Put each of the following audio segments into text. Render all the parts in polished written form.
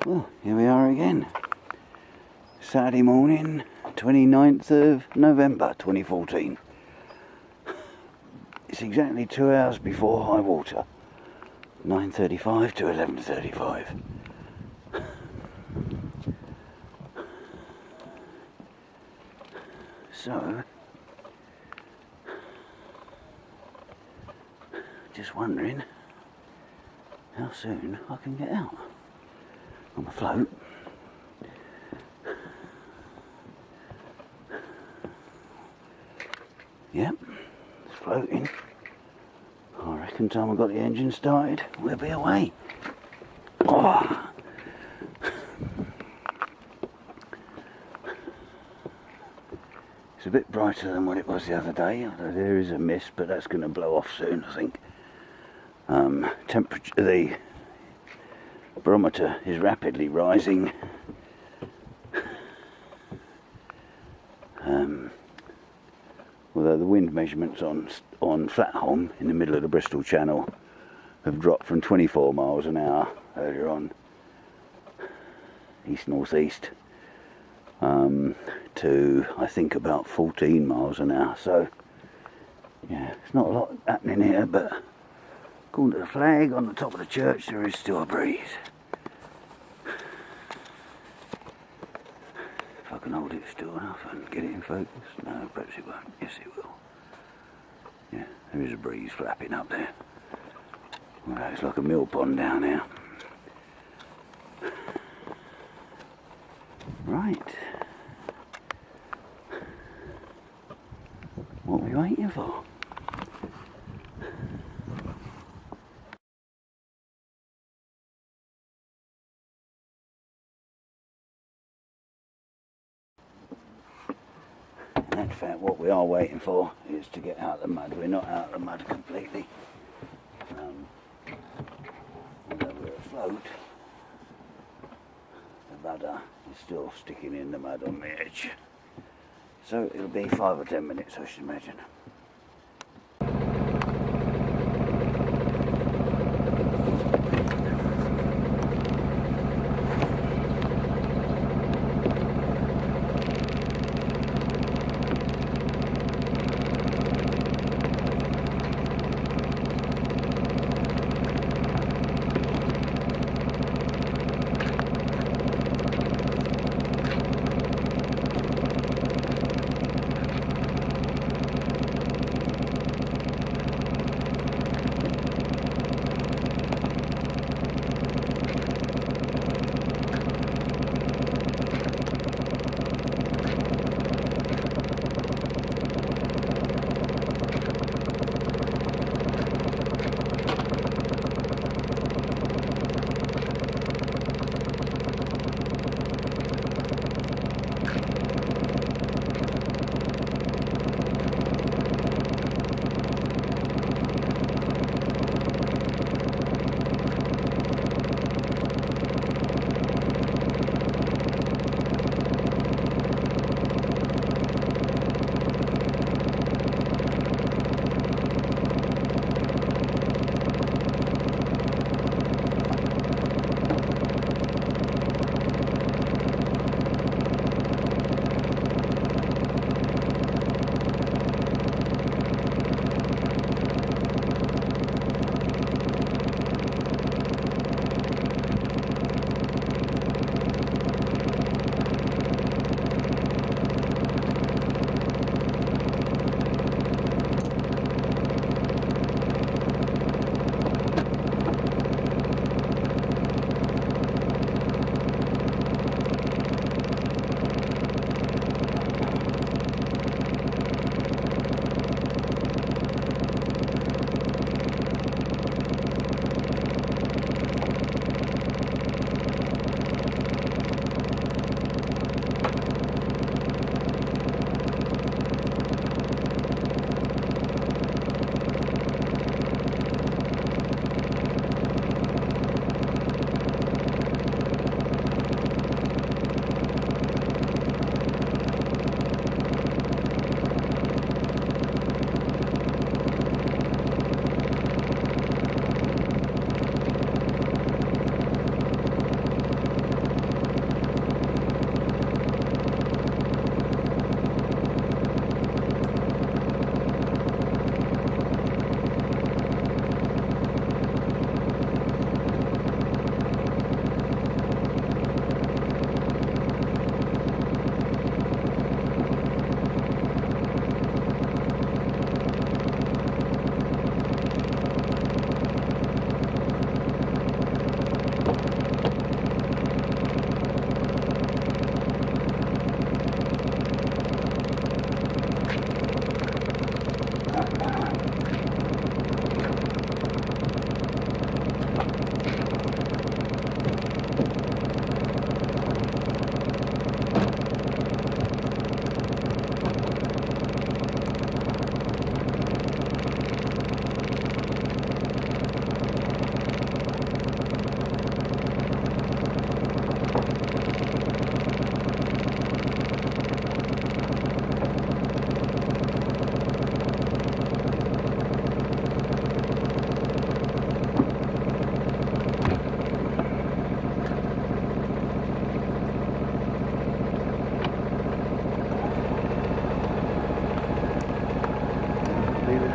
Well, here we are again. Saturday morning, 29th of November 2014. It's exactly 2 hours before high water. 9:35 to 11:35. So, just wondering how soon I can get out on the float. Yep, it's floating. I reckon time I've got the engine started, we'll be away. Oh. It's a bit brighter than what it was the other day, although there is a mist, but that's going to blow off soon, I think. Temperature, the barometer is rapidly rising. Although the wind measurements on Flatholm in the middle of the Bristol Channel have dropped from 24 miles an hour earlier on, east-northeast, to I think about 14 miles an hour. So yeah, it's not a lot happening here, but according to the flag on the top of the church there is still a breeze. If I can hold it still enough and get it in focus. No, perhaps it won't. Yes, it will. Yeah, there is a breeze flapping up there. Well, it's like a mill pond down here. Right. What are we waiting for? In fact, what we are waiting for is to get out of the mud. We're not out of the mud completely. Although we're afloat, the rudder is still sticking in the mud on the edge. So it'll be 5 or 10 minutes, I should imagine.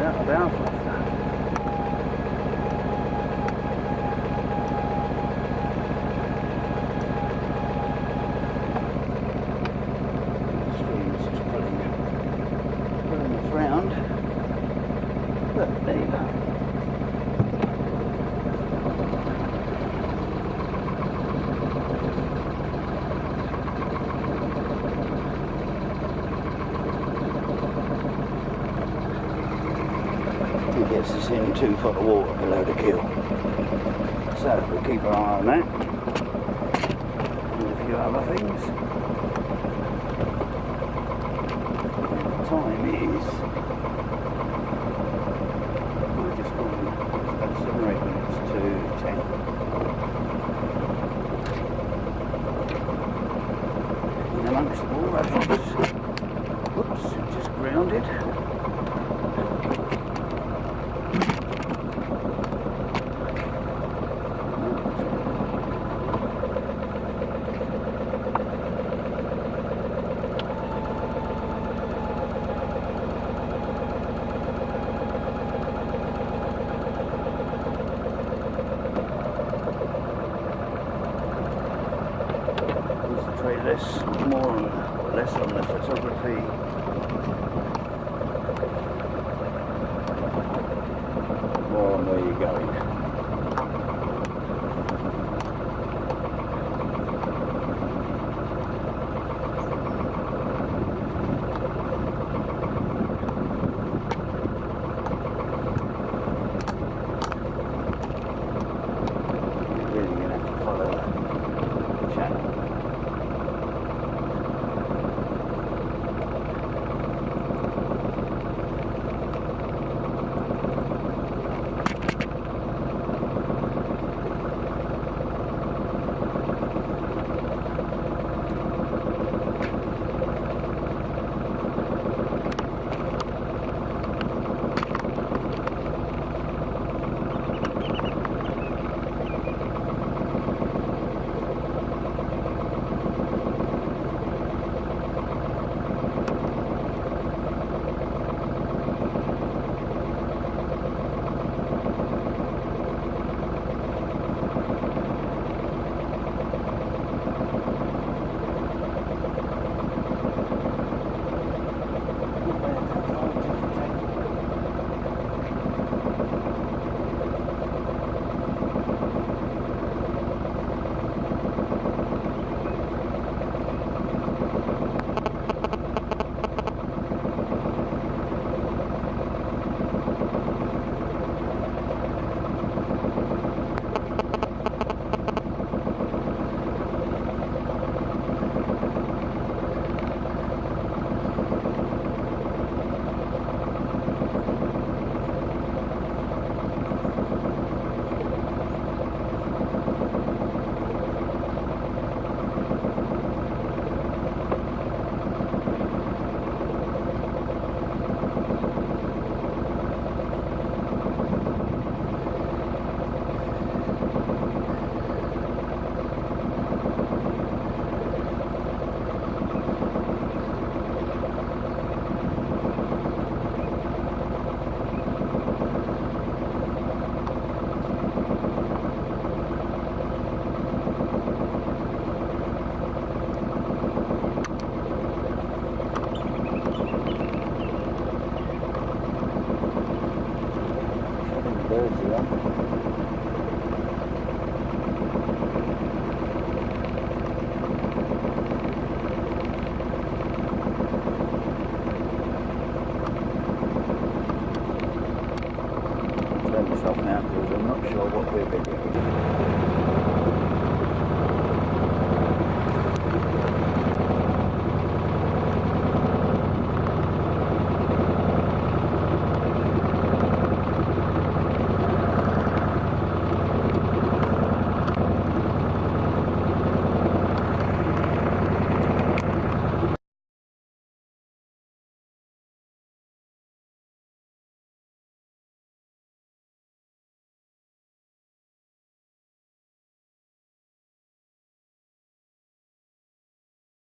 out of Belfast. The stream's just pulling us round. But there you go. It gets us in 2 foot of water below the keel. So we'll keep our eye on that. And a few other things. The time is, we're just gone about 7 or 8 minutes to 10. In amongst the bulrushes. Whoops, just grounded. Less on the photography. More on where you're going. You're really going to have to follow the channel. Birds are up. Turn this off now because I'm not sure what we're doing.